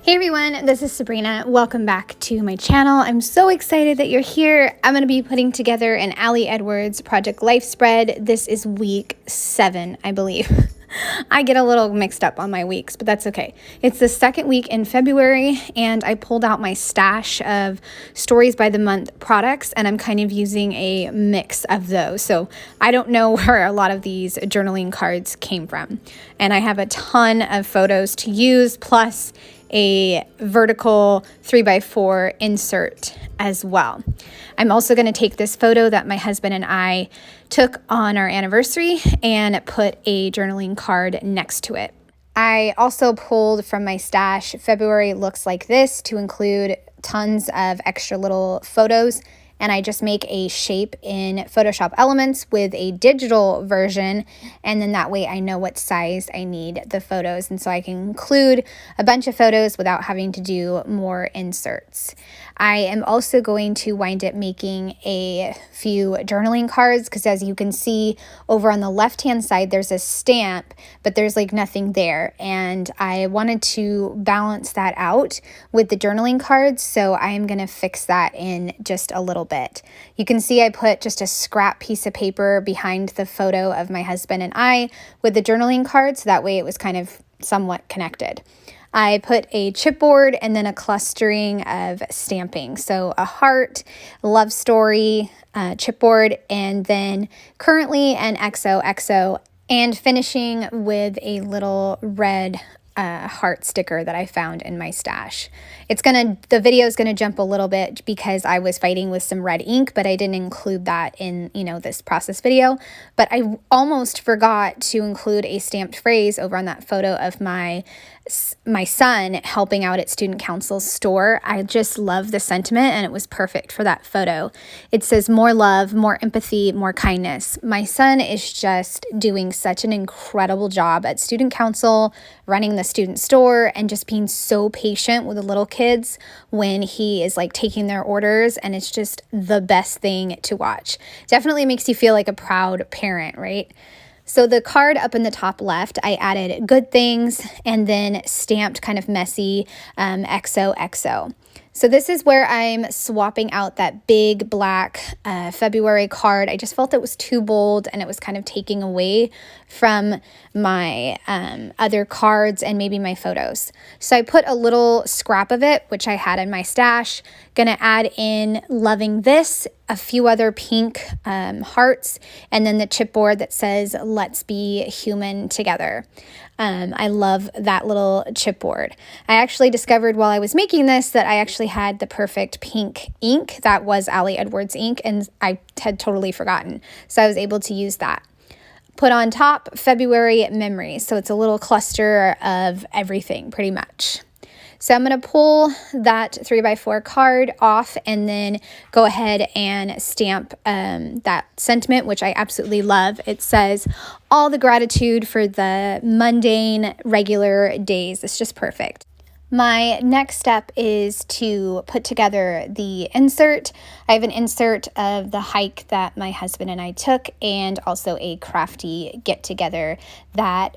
Hey everyone, this is Sabrina. Welcome back to my channel. I'm so excited that you're here. I'm going to be putting together an Ali Edwards Project Life spread. This is week 7, I believe. I get a little mixed up on my weeks, but that's okay. It's the second week in February, and I pulled out my stash of Stories by the Month products, and I'm kind of using a mix of those. So I don't know where a lot of these journaling cards came from. And I have a ton of photos to use, plus a vertical 3x4 insert as well. I'm also going to take this photo that my husband and I took on our anniversary and put a journaling card next to it. I also pulled from my stash February looks like this to include tons of extra little photos, and I just make a shape in Photoshop Elements with a digital version, and then that way I know what size I need the photos, and so I can include a bunch of photos without having to do more inserts. I am also going to wind up making a few journaling cards because, as you can see over on the left hand side, there's a stamp, but there's like nothing there, and I wanted to balance that out with the journaling cards, so I am going to fix that in just a little bit. You can see I put just a scrap piece of paper behind the photo of my husband and I with the journaling card, so that way it was kind of somewhat connected. I put a chipboard and then a clustering of stamping. So a heart, love story, chipboard, and then currently an XOXO, and finishing with a little red heart sticker that I found in my stash. The video is gonna jump a little bit because I was fighting with some red ink, but I didn't include that in, this process video. But I almost forgot to include a stamped phrase over on that photo of my son helping out at student council's store. I just love the sentiment, and it was perfect for that photo. It says, "More love, more empathy, more kindness." My son is just doing such an incredible job at student council, running the student store, and just being so patient with the little kids when he is like taking their orders, and it's just the best thing to watch. Definitely makes you feel like a proud parent, right? So the card up in the top left, I added good things and then stamped kind of messy XOXO. So this is where I'm swapping out that big black February card. I just felt it was too bold and it was kind of taking away from my other cards and maybe my photos. So I put a little scrap of it, which I had in my stash. Gonna add in "Loving This," a few other pink hearts, and then the chipboard that says "Let's be human together." I love that little chipboard. I actually discovered while I was making this that I actually had the perfect pink ink. That was Ali Edwards ink, and I had totally forgotten. So I was able to use that. Put on top February memories. So it's a little cluster of everything pretty much. So I'm going to pull that 3x4 card off and then go ahead and stamp that sentiment, which I absolutely love. It says, "All the gratitude for the mundane, regular days." It's just perfect. My next step is to put together the insert. I have an insert of the hike that my husband and I took, and also a crafty get-together that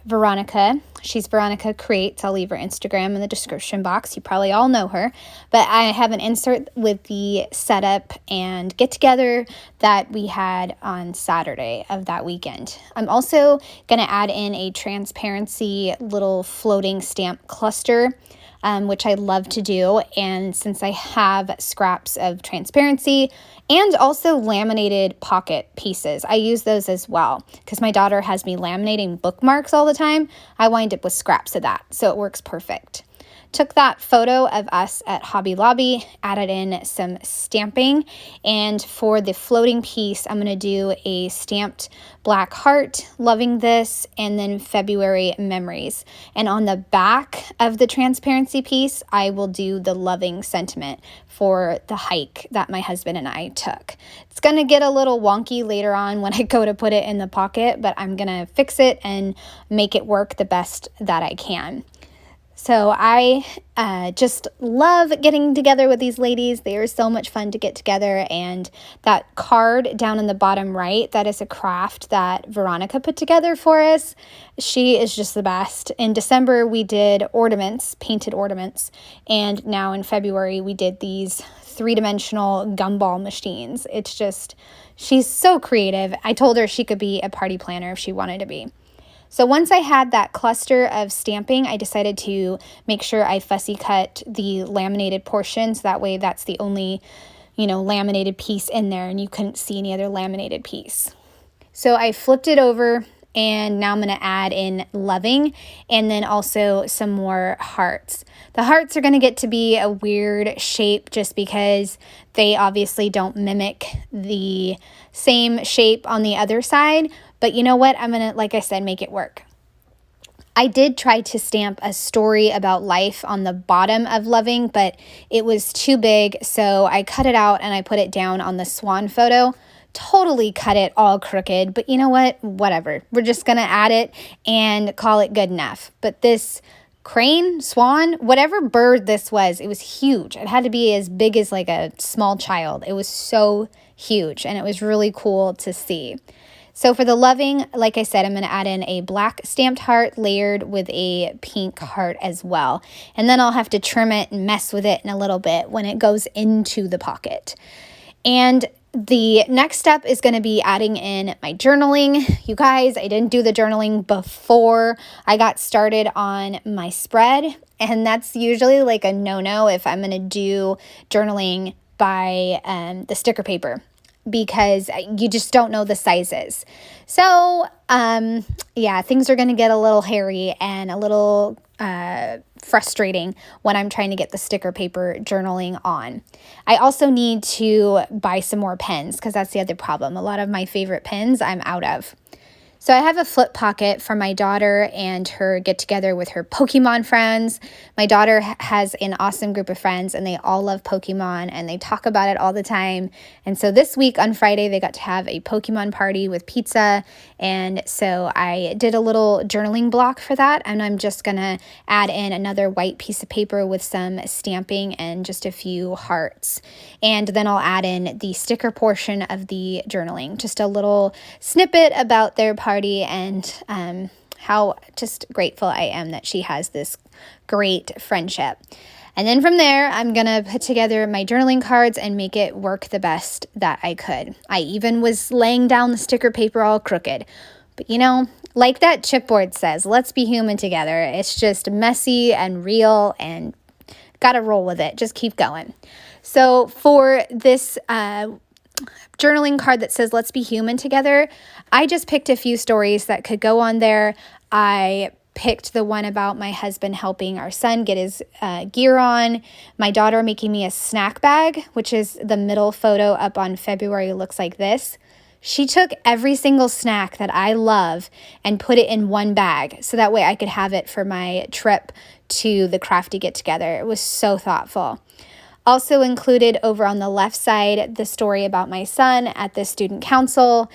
she's Veronica Creates. I'll leave her Instagram in the description box. You probably all know her. But I have an insert with the setup and get-together that we had on Saturday of that weekend. I'm also going to add in a transparency little floating stamp cluster, which I love to do. And since I have scraps of transparency and also laminated pocket pieces, I use those as well because my daughter has me laminating bookmarks all the time. I wind up with scraps of that, so it works perfect. Took that photo of us at Hobby Lobby, added in some stamping, and for the floating piece, I'm going to do a stamped black heart, "Loving This," and then February memories. And on the back of the transparency piece, I will do the loving sentiment for the hike that my husband and I took. It's going to get a little wonky later on when I go to put it in the pocket, but I'm going to fix it and make it work the best that I can. So I just love getting together with these ladies. They are so much fun to get together. And that card down in the bottom right, that is a craft that Veronica put together for us. She is just the best. In December, we did ornaments, painted ornaments. And now in February, we did these three-dimensional gumball machines. It's just, she's so creative. I told her she could be a party planner if she wanted to be. So once I had that cluster of stamping, I decided to make sure I fussy cut the laminated portion, so that way that's the only, laminated piece in there and you couldn't see any other laminated piece. So I flipped it over and now I'm going to add in loving and then also some more hearts. The hearts are going to get to be a weird shape just because they obviously don't mimic the same shape on the other side. But you know what? I'm going to, like I said, make it work. I did try to stamp a story about life on the bottom of loving, but it was too big. So I cut it out and I put it down on the swan photo. Totally cut it all crooked, but you know what? Whatever. We're just going to add it and call it good enough. But this crane, swan, whatever bird this was, it was huge. It had to be as big as like a small child. It was so huge and it was really cool to see. So for the loving, like I said, I'm going to add in a black stamped heart layered with a pink heart as well. And then I'll have to trim it and mess with it in a little bit when it goes into the pocket. And the next step is going to be adding in my journaling. You guys, I didn't do the journaling before I got started on my spread. And that's usually like a no-no if I'm going to do journaling by the sticker paper, because you just don't know the sizes. So, yeah, things are going to get a little hairy and a little frustrating when I'm trying to get the sticker paper journaling on. I also need to buy some more pens because that's the other problem. A lot of my favorite pens I'm out of. So I have a flip pocket for my daughter and her get together with her Pokemon friends. My daughter has an awesome group of friends and they all love Pokemon and they talk about it all the time. And so this week on Friday, they got to have a Pokemon party with pizza. And so I did a little journaling block for that. And I'm just going to add in another white piece of paper with some stamping and just a few hearts. And then I'll add in the sticker portion of the journaling, just a little snippet about their party and how just grateful I am that she has this great friendship. And then from there, I'm going to put together my journaling cards and make it work the best that I could. I even was laying down the sticker paper all crooked. But like that chipboard says, let's be human together. It's just messy and real and got to roll with it. Just keep going. So for this journaling card that says, let's be human together, I just picked a few stories that could go on there. I picked the one about my husband helping our son get his gear on, my daughter making me a snack bag, which is the middle photo up on February, looks like this. She took every single snack that I love and put it in one bag so that way I could have it for my trip to the crafty get together. It was so thoughtful. Also included over on the left side, the story about my son at the student council,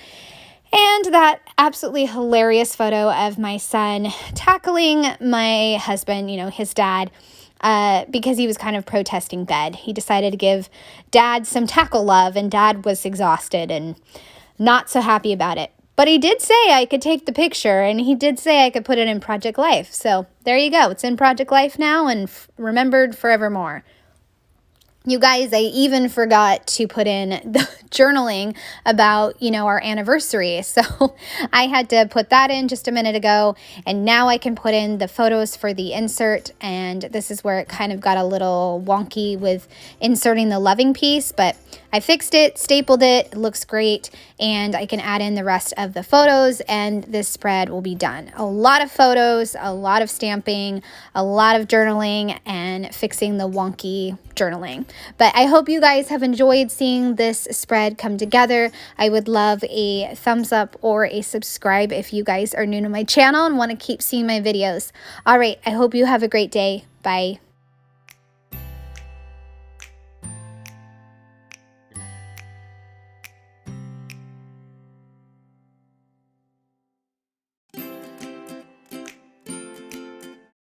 and that absolutely hilarious photo of my son tackling my husband, his dad, because he was kind of protesting bed. He decided to give dad some tackle love, and dad was exhausted and not so happy about it. But he did say I could take the picture, and he did say I could put it in Project Life. So there you go. It's in Project Life now and remembered forevermore. You guys, I even forgot to put in the journaling about, our anniversary. So I had to put that in just a minute ago. And now I can put in the photos for the insert. And this is where it kind of got a little wonky with inserting the loving piece. But I fixed it, stapled it, it looks great. And I can add in the rest of the photos and this spread will be done. A lot of photos, a lot of stamping, a lot of journaling, and fixing the wonky journaling. But I hope you guys have enjoyed seeing this spread come together. I would love a thumbs up or a subscribe if you guys are new to my channel and want to keep seeing my videos. All right, I hope you have a great day. Bye.